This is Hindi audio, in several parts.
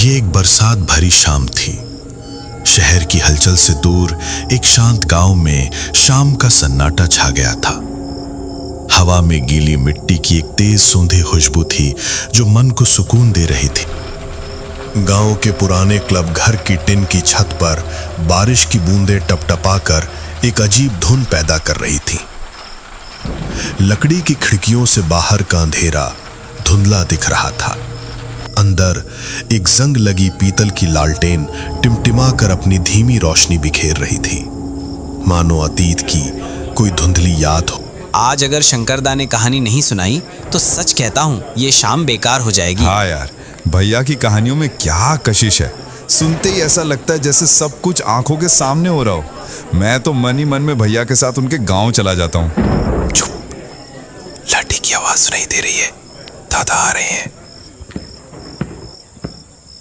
ये एक बरसात भरी शाम थी। शहर की हलचल से दूर एक शांत गांव में शाम का सन्नाटा छा गया था। हवा में गीली मिट्टी की एक तेज सूंधी खुशबू थी जो मन को सुकून दे रही थी। गांव के पुराने क्लब घर की टिन की छत पर बारिश की बूंदें टपटपाकर एक अजीब धुन पैदा कर रही थी। लकड़ी की खिड़कियों से बाहर का अंधेरा धुंधला दिख रहा था। अंदर एक जंग लगी पीतल की लालटेन टिमटिमा कर अपनी धीमी रोशनी बिखेर रही थी, मानो अतीत की कोई धुंधली याद हो। आज अगर शंकरदा ने कहानी नहीं सुनाई तो सच कहता हूँ ये शाम बेकार हो जाएगी। हाँ यार, भैया की कहानियों में क्या कशिश है। सुनते ही ऐसा लगता है जैसे सब कुछ आंखों के सामने हो रहा हो। मैं तो मन ही मन में भैया के साथ उनके गांव चला जाता हूँ। चुप, लाठी की आवाज सुनाई दे रही है। दादा आ रहे हैं।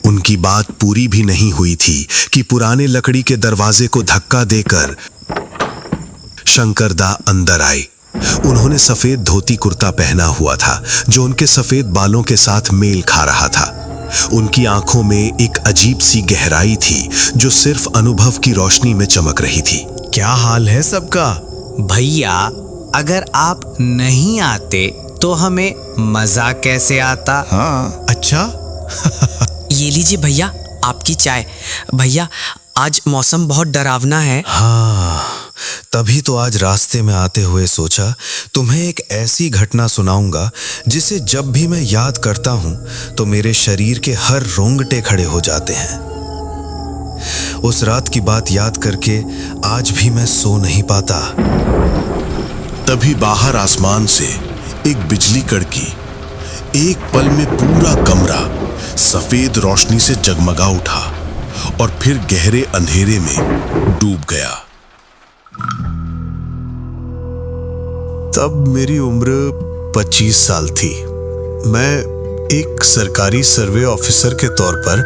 उनकी बात पूरी भी नहीं हुई थी कि पुराने लकड़ी के दरवाजे को धक्का देकर शंकरदा अंदर आए। उन्होंने सफेद धोती कुर्ता पहना हुआ था जो उनके सफेद बालों के साथ मेल खा रहा था। उनकी आंखों में एक अजीब सी गहराई थी जो सिर्फ अनुभव की रोशनी में चमक रही थी। क्या हाल है सबका? भैया, अगर आप नहीं आते तो हमें मजा कैसे आता? हाँ। अच्छा। ये लीजिए भैया आपकी चाय। भैया आज मौसम बहुत डरावना है। हाँ, तभी तो आज रास्ते में आते हुए सोचा तुम्हें एक ऐसी घटना सुनाऊंगा जिसे जब भी मैं याद करता हूं तो मेरे शरीर के हर रोंगटे खड़े हो जाते हैं। उस रात की बात याद करके आज भी मैं सो नहीं पाता। तभी बाहर आसमान से एक बिजली कड़की। एक पल में पूरा कमरा सफेद रोशनी से जगमगा उठा और फिर गहरे अंधेरे में डूब गया। तब मेरी उम्र 25 साल थी। मैं एक सरकारी सर्वे ऑफिसर के तौर पर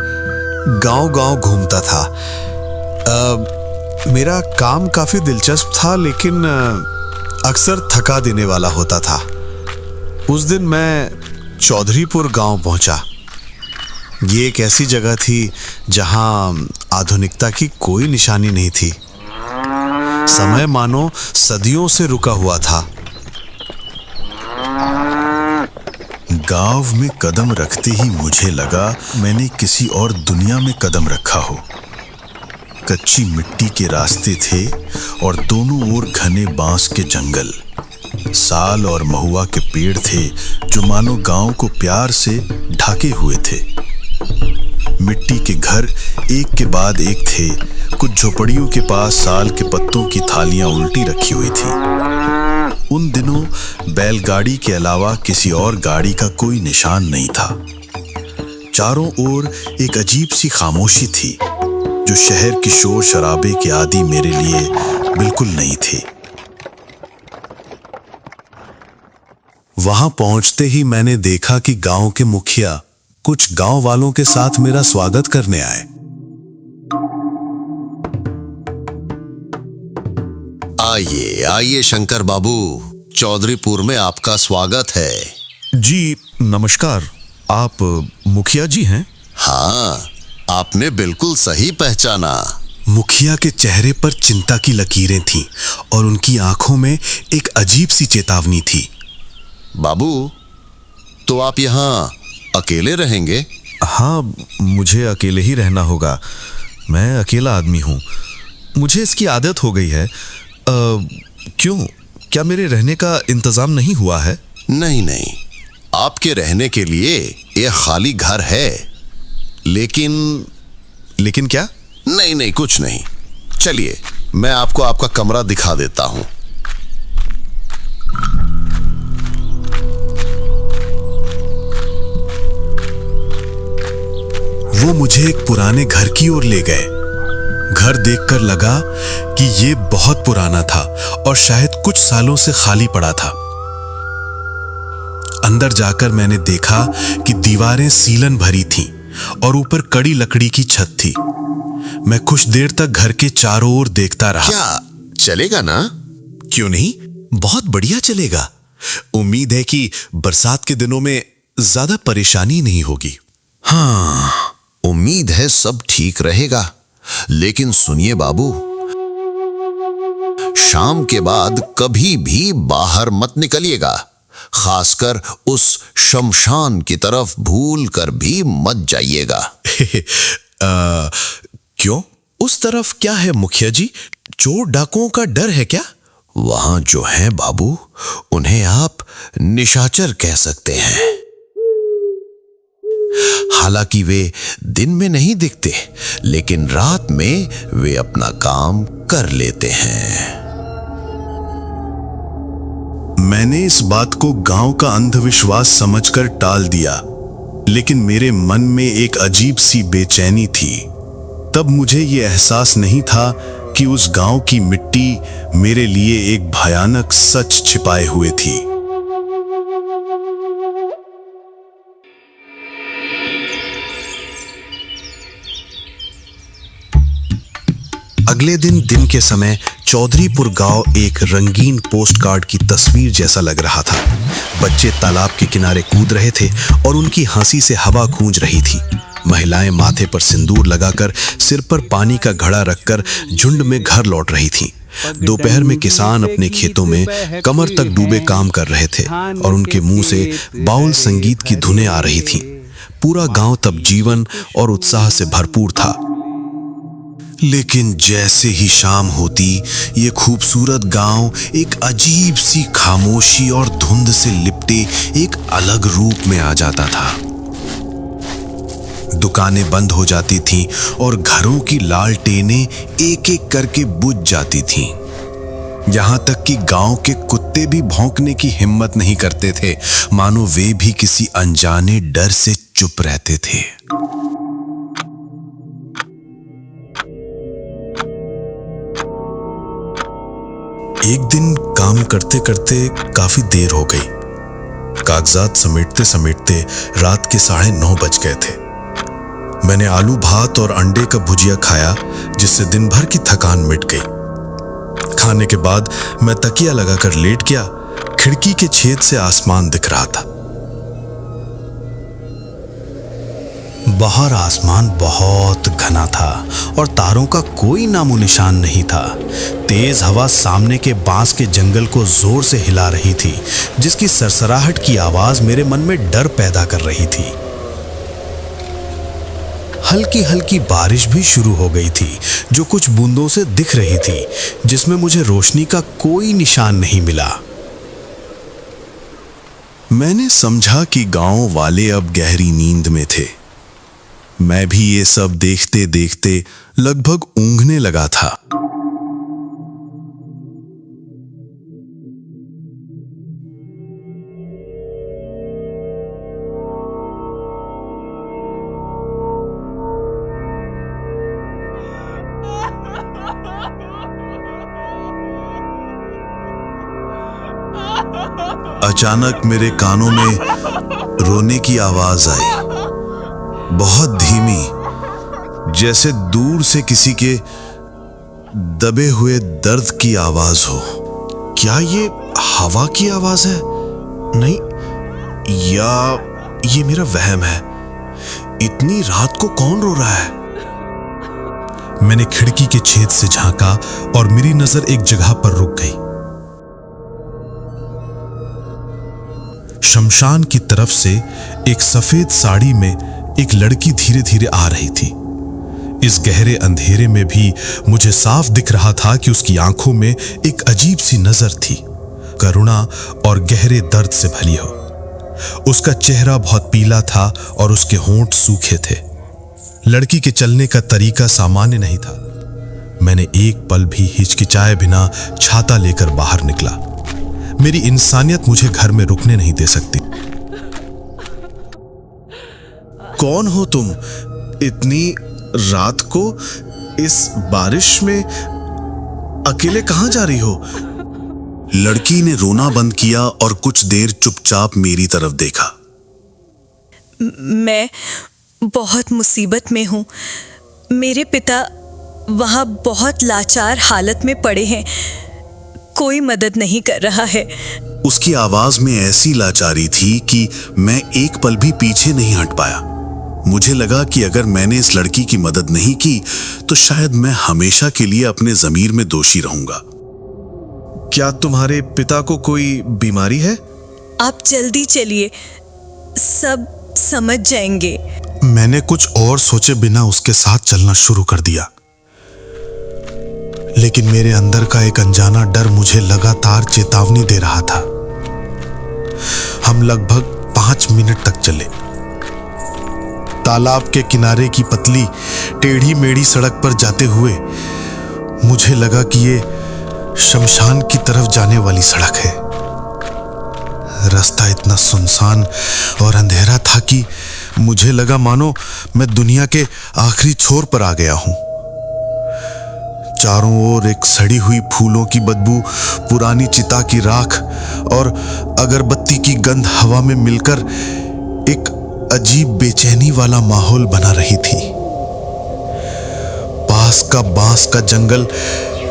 गांव-गांव घूमता था। मेरा काम काफी दिलचस्प था लेकिन अक्सर थका देने वाला होता था। उस दिन मैं चौधरीपुर गांव पहुंचा। ये एक ऐसी जगह थी जहां आधुनिकता की कोई निशानी नहीं थी। समय मानो सदियों से रुका हुआ था। गांव में कदम रखते ही मुझे लगा मैंने किसी और दुनिया में कदम रखा हो। कच्ची मिट्टी के रास्ते थे और दोनों ओर घने बांस के जंगल। साल और महुआ के पेड़ थे जो मानो गांव को प्यार से ढके हुए थे। मिट्टी के घर एक के बाद एक थे। कुछ झोपड़ियों के पास साल के पत्तों की थालियां उल्टी रखी हुई थी। उन दिनों बैलगाड़ी के अलावा किसी और गाड़ी का कोई निशान नहीं था। चारों ओर एक अजीब सी खामोशी थी जो शहर की शोर शराबे के आदी मेरे लिए बिल्कुल नहीं थी। वहां पहुंचते ही मैंने देखा कि गांव के मुखिया कुछ गांव वालों के साथ मेरा स्वागत करने आए। आइए आइए शंकर बाबू, चौधरीपुर में आपका स्वागत है। जी नमस्कार, आप मुखिया जी हैं? हाँ, आपने बिल्कुल सही पहचाना। मुखिया के चेहरे पर चिंता की लकीरें थीं और उनकी आंखों में एक अजीब सी चेतावनी थी। बाबू, तो आप यहाँ अकेले रहेंगे? हाँ, मुझे अकेले ही रहना होगा। मैं अकेला आदमी हूँ। मुझे इसकी आदत हो गई है। क्यों, क्या मेरे रहने का इंतजाम नहीं हुआ है? नहीं नहीं, आपके रहने के लिए यह खाली घर है। लेकिन क्या? नहीं नहीं, कुछ नहीं। चलिए मैं आपको आपका कमरा दिखा देता हूँ। वो मुझे एक पुराने घर की ओर ले गए। घर देखकर लगा कि ये बहुत पुराना था और शायद कुछ सालों से खाली पड़ा था। अंदर जाकर मैंने देखा कि दीवारें सीलन भरी थीं और ऊपर कड़ी लकड़ी की छत थी। मैं कुछ देर तक घर के चारों ओर देखता रहा। क्या चलेगा ना? क्यों नहीं, बहुत बढ़िया चलेगा। उम्मीद है कि बरसात के दिनों में ज्यादा परेशानी नहीं होगी। हाँ, उम्मीद है सब ठीक रहेगा। लेकिन सुनिए बाबू, शाम के बाद कभी भी बाहर मत निकलिएगा। खासकर उस शमशान की तरफ भूल कर भी मत जाइएगा। क्यों? उस तरफ क्या है मुखिया जी? चोर डाकुओं का डर है क्या? वहां जो है बाबू, उन्हें आप निशाचर कह सकते हैं। हालांकि वे दिन में नहीं दिखते, लेकिन रात में वे अपना काम कर लेते हैं। मैंने इस बात को गांव का अंधविश्वास समझकर टाल दिया, लेकिन मेरे मन में एक अजीब सी बेचैनी थी। तब मुझे यह एहसास नहीं था कि उस गांव की मिट्टी मेरे लिए एक भयानक सच छिपाए हुए थी। अगले दिन के समय चौधरीपुर गांव एक रंगीन पोस्ट कार्ड की तस्वीर जैसा लग रहा था। बच्चे तालाब के किनारे कूद रहे थे और उनकी हंसी से हवा गूंज रही थी। महिलाएं माथे पर सिंदूर लगाकर, सिर पर पानी का घड़ा रखकर झुंड में घर लौट रही थीं। दोपहर में किसान अपने खेतों में कमर तक डूबे काम कर रहे थे और उनके मुंह से बाउल संगीत की धुनें आ रही थीं। पूरा गांव तब जीवन और उत्साह से भरपूर था। लेकिन जैसे ही शाम होती, ये खूबसूरत गांव एक अजीब सी खामोशी और धुंध से लिपटे एक अलग रूप में आ जाता था। दुकानें बंद हो जाती थीं और घरों की लालटेनें एक एक करके बुझ जाती थीं। यहां तक कि गांव के कुत्ते भी भौंकने की हिम्मत नहीं करते थे, मानो वे भी किसी अनजाने डर से चुप रहते थे। एक दिन काम करते करते काफी देर हो गई। कागजात समेटते समेटते रात के 9:30 बज गए थे। मैंने आलू भात और अंडे का भुजिया खाया, जिससे दिन भर की थकान मिट गई। खाने के बाद मैं तकिया लगाकर लेट गया। खिड़की के छेद से आसमान दिख रहा था। बाहर आसमान बहुत घना था और तारों का कोई नामो निशान नहीं था। तेज हवा सामने के बांस के जंगल को जोर से हिला रही थी, जिसकी सरसराहट की आवाज मेरे मन में डर पैदा कर रही थी। हल्की हल्की बारिश भी शुरू हो गई थी, जो कुछ बूंदों से दिख रही थी, जिसमें मुझे रोशनी का कोई निशान नहीं मिला। मैंने समझा कि गांव वाले अब गहरी नींद में थे। मैं भी ये सब देखते देखते लगभग ऊँघने लगा था। अचानक मेरे कानों में रोने की आवाज आई, बहुत धीमी, जैसे दूर से किसी के दबे हुए दर्द की आवाज हो। क्या ये हवा की आवाज है? नहीं, या ये मेरा वहम है? इतनी रात को कौन रो रहा है? मैंने खिड़की के छेद से झांका और मेरी नजर एक जगह पर रुक गई। शमशान की तरफ से एक सफेद साड़ी में एक लड़की धीरे धीरे आ रही थी। इस गहरे अंधेरे में भी मुझे साफ दिख रहा था कि उसकी आंखों में एक अजीब सी नजर थी, करुणा और गहरे दर्द से भरी हो। उसका चेहरा बहुत पीला था और उसके होंठ सूखे थे। लड़की के चलने का तरीका सामान्य नहीं था। मैंने एक पल भी हिचकिचाए बिना छाता लेकर बाहर निकला। मेरी इंसानियत मुझे घर में रुकने नहीं दे सकती। कौन हो तुम? इतनी रात को इस बारिश में अकेले कहां जा रही हो? लड़की ने रोना बंद किया और कुछ देर चुपचाप मेरी तरफ देखा। मैं बहुत मुसीबत में हूँ। मेरे पिता वहाँ बहुत लाचार हालत में पड़े हैं। कोई मदद नहीं कर रहा है। उसकी आवाज में ऐसी लाचारी थी कि मैं एक पल भी पीछे नहीं हट पाया। मुझे लगा कि अगर मैंने इस लड़की की मदद नहीं की तो शायद मैं हमेशा के लिए अपने ज़मीर में दोषी रहूंगा। क्या तुम्हारे पिता को कोई बीमारी है? आप जल्दी चलिए, सब समझ जाएंगे। मैंने कुछ और सोचे बिना उसके साथ चलना शुरू कर दिया, लेकिन मेरे अंदर का एक अनजाना डर मुझे लगातार चेतावनी दे रहा था। हम लगभग 5 मिनट तक चले। तालाब के किनारे की पतली टेढ़ी मेढ़ी सड़क पर जाते हुए मुझे लगा कि ये शमशान की तरफ जाने वाली सड़क है। रास्ता इतना सुनसान और अंधेरा था कि मुझे लगा मानो मैं दुनिया के आखिरी छोर पर आ गया हूं। चारों ओर एक सड़ी हुई फूलों की बदबू, पुरानी चिता की राख और अगरबत्ती की गंध हवा में मिलकर एक अजीब बेचैनी वाला माहौल बना रही थी। पास का बांस का जंगल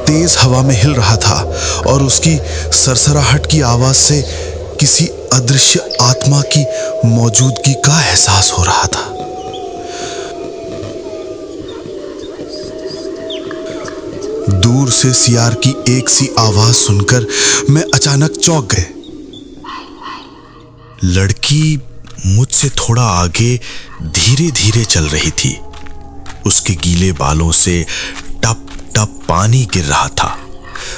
तेज हवा में हिल रहा था और उसकी सरसराहट की आवाज से किसी अदृश्य आत्मा की मौजूदगी का एहसास हो रहा था। दूर से सियार की एक सी आवाज सुनकर मैं अचानक चौंक गए। लड़की मुझसे थोड़ा आगे धीरे धीरे चल रही थी। उसके गीले बालों से टप टप पानी गिर रहा था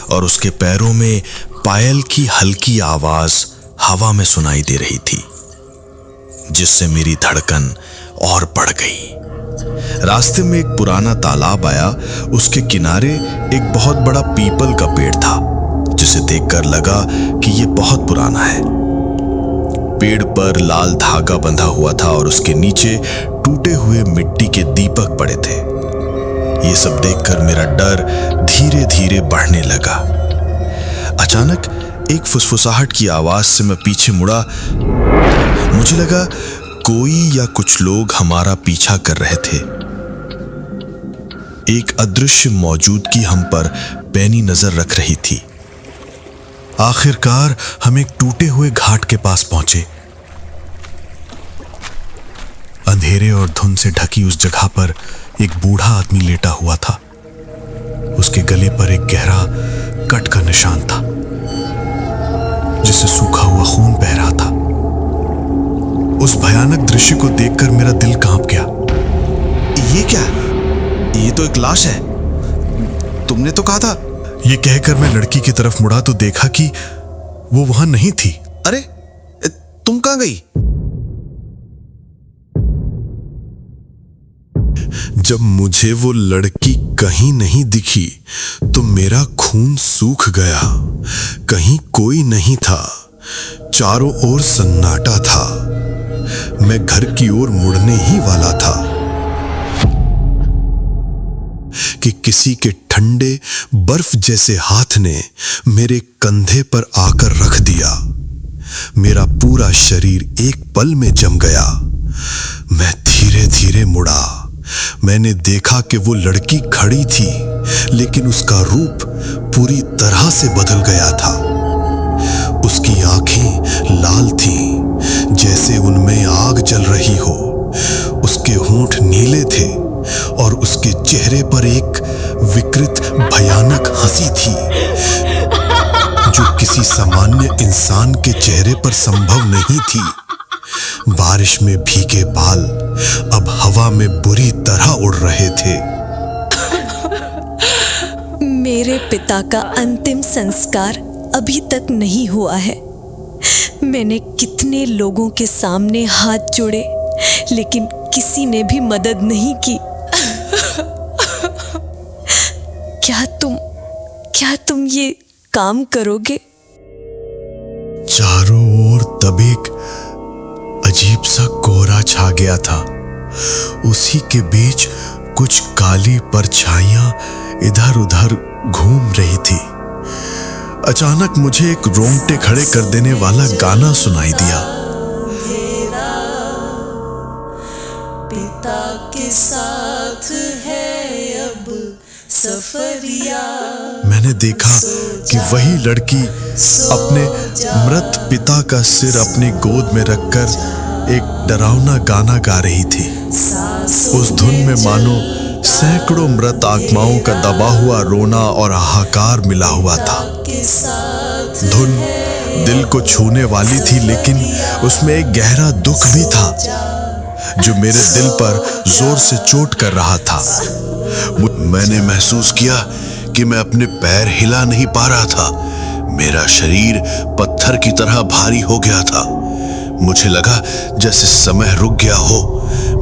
और उसके पैरों में पायल की हल्की आवाज हवा में सुनाई दे रही थी, जिससे मेरी धड़कन और बढ़ गई। रास्ते में एक पुराना तालाब आया। उसके किनारे एक बहुत बड़ा पीपल का पेड़ था, जिसे देखकर लगा कि यह बहुत पुराना है। पेड़ पर लाल धागा बंधा हुआ था और उसके नीचे टूटे हुए मिट्टी के दीपक पड़े थे। ये सब देखकर मेरा डर धीरे धीरे बढ़ने लगा। अचानक एक फुसफुसाहट की आवाज से मैं पीछे मुड़ा। मुझे लगा कोई या कुछ लोग हमारा पीछा कर रहे थे। एक अदृश्य मौजूदगी हम पर पैनी नजर रख रही थी। आखिरकार हम एक टूटे हुए घाट के पास पहुंचे। अंधेरे और धुंध से ढकी उस जगह पर एक बूढ़ा आदमी लेटा हुआ था। उसके गले पर एक गहरा कट का निशान था, जिससे सूखा हुआ खून बह रहा था। उस भयानक दृश्य को देखकर मेरा दिल कांप गया। ये क्या? ये तो एक लाश है। तुमने तो कहा था। ये कहकर मैं लड़की की तरफ मुड़ा तो देखा कि वो वहां नहीं थी। अरे, तुम कहां गई? जब मुझे वो लड़की कहीं नहीं दिखी तो मेरा खून सूख गया। कहीं कोई नहीं था। चारों ओर सन्नाटा था। मैं घर की ओर मुड़ने ही वाला था कि किसी के ठंडे बर्फ जैसे हाथ ने मेरे कंधे पर आकर रख दिया। मेरा पूरा शरीर एक पल में जम गया। मैं धीरे धीरे मुड़ा। मैंने देखा कि वो लड़की खड़ी थी, लेकिन उसका रूप पूरी तरह से बदल गया था। उसकी आंखें लाल थीं, जैसे उनमें आग जल रही हो। उसके होंठ नीले थे और उसके चेहरे पर एक विकृत भयानक हंसी थी, जो किसी सामान्य इंसान के चेहरे पर संभव नहीं थी। बारिश में भीगे बाल अब हवा में बुरी तरह उड़ रहे थे। मेरे पिता का अंतिम संस्कार अभी तक नहीं हुआ है। मैंने कितने लोगों के सामने हाथ जोड़े, लेकिन किसी ने भी मदद नहीं की। क्या तुम ये काम करोगे? चारों ओर तब एक अजीब सा कोहरा छा गया था। उसी के बीच कुछ काली परछाइयां इधर उधर घूम रही थी। अचानक मुझे एक रोंगटे खड़े कर देने वाला गाना सुनाई दिया। पिता के साथ है अब सफरिया। मैंने देखा कि वही लड़की अपने मृत पिता का सिर अपनी गोद में रखकर एक डरावना गाना गा रही थी। उस धुन में मानो सैकड़ों मृत आत्माओं का दबा हुआ रोना और हाहाकार मिला हुआ था। धुन दिल को छूने वाली थी, लेकिन उसमें एक गहरा दुख भी था जो मेरे दिल पर जोर से चोट कर रहा था। मैंने महसूस किया कि मैं अपने पैर हिला नहीं पा रहा था। मेरा शरीर पत्थर की तरह भारी हो गया था। मुझे लगा जैसे समय रुक गया हो।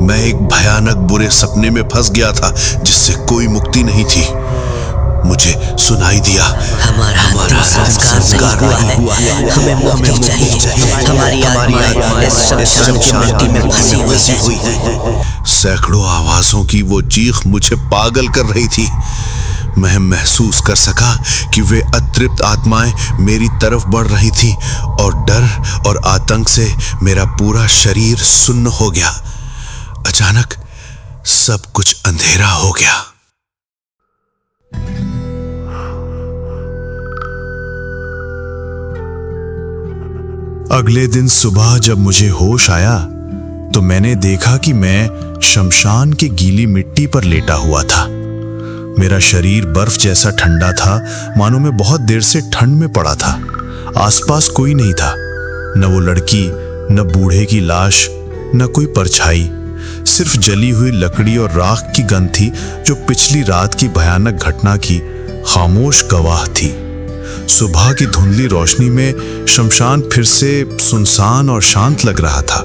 मैं एक भयानक बुरे सपने में फंस गया था जिससे कोई मुक्ति नहीं थी। मुझे सुनाई दिया, हमारा संस्कार नहीं हुआ है। हमें मुक्ति चाहिए। हमारी आत्मा इस शमशान की मिट्टी में फंसी हुई है। सैकड़ों आवाजों की वो चीख मुझे पागल कर रही थी। मैं महसूस कर सका कि वे अतृप्त आत्माएं मेरी तरफ बढ़ रही थीं और डर और आतंक से मेरा पूरा शरीर सुन्न हो गया। अचानक सब कुछ अंधेरा हो गया। अगले दिन सुबह जब मुझे होश आया तो मैंने देखा कि मैं शमशान की गीली मिट्टी पर लेटा हुआ था। मेरा शरीर बर्फ जैसा ठंडा था, मानो मैं बहुत देर से ठंड में पड़ा था। आसपास कोई नहीं था, न वो लड़की, न बूढ़े की लाश, न कोई परछाई। सिर्फ जली हुई लकड़ी और राख की गंध थी जो पिछली रात की भयानक घटना की खामोश गवाह थी। सुबह की धुंधली रोशनी में शमशान फिर से सुनसान और शांत लग रहा था,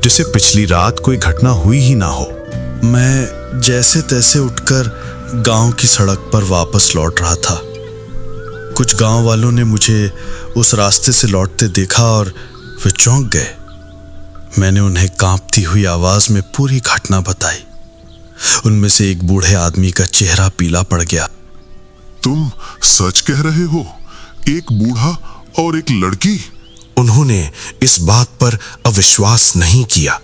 जैसे पिछली रात कोई घटना हुई ही ना हो। मैं जैसे तैसे उठकर गांव की सड़क पर वापस लौट रहा था। कुछ गांव वालों ने मुझे उस रास्ते से लौटते देखा और वे चौंक गए। मैंने उन्हें कांपती हुई आवाज में पूरी घटना बताई। उनमें से एक बूढ़े आदमी का चेहरा पीला पड़ गया। तुम सच कह रहे हो? एक बूढ़ा और एक लड़की? उन्होंने इस बात पर अविश्वास नहीं किया।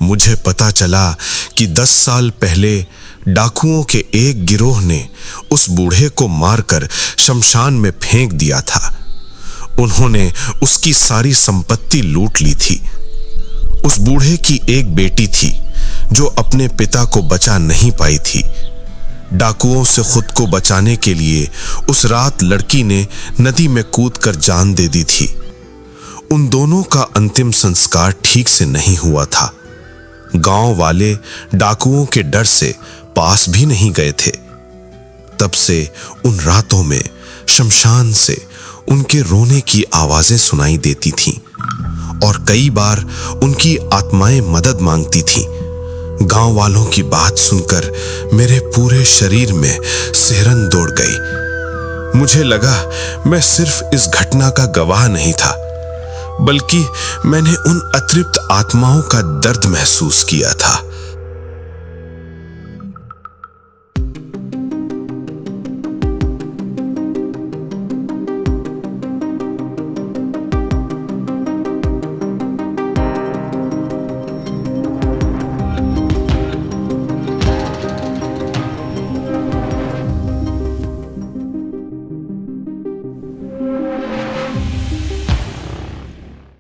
मुझे पता चला कि 10 साल पहले डाकुओं के एक गिरोह ने उस बूढ़े को मारकर शमशान में फेंक दिया था। उन्होंने उसकी सारी संपत्ति लूट ली थी। उस बूढ़े की एक बेटी थी जो अपने पिता को बचा नहीं पाई थी। डाकुओं से खुद को बचाने के लिए उस रात लड़की ने नदी में कूदकर जान दे दी थी। उन दोनों का अंतिम संस्कार ठीक से नहीं हुआ था। गांव वाले डाकुओं के डर से पास भी नहीं गए थे। तब से उन रातों में शमशान से उनके रोने की आवाजें सुनाई देती थीं और कई बार उनकी आत्माएं मदद मांगती थीं। गांव वालों की बात सुनकर मेरे पूरे शरीर में सिहरन दौड़ गई। मुझे लगा मैं सिर्फ इस घटना का गवाह नहीं था, बल्कि मैंने उन अतृप्त आत्माओं का दर्द महसूस किया था।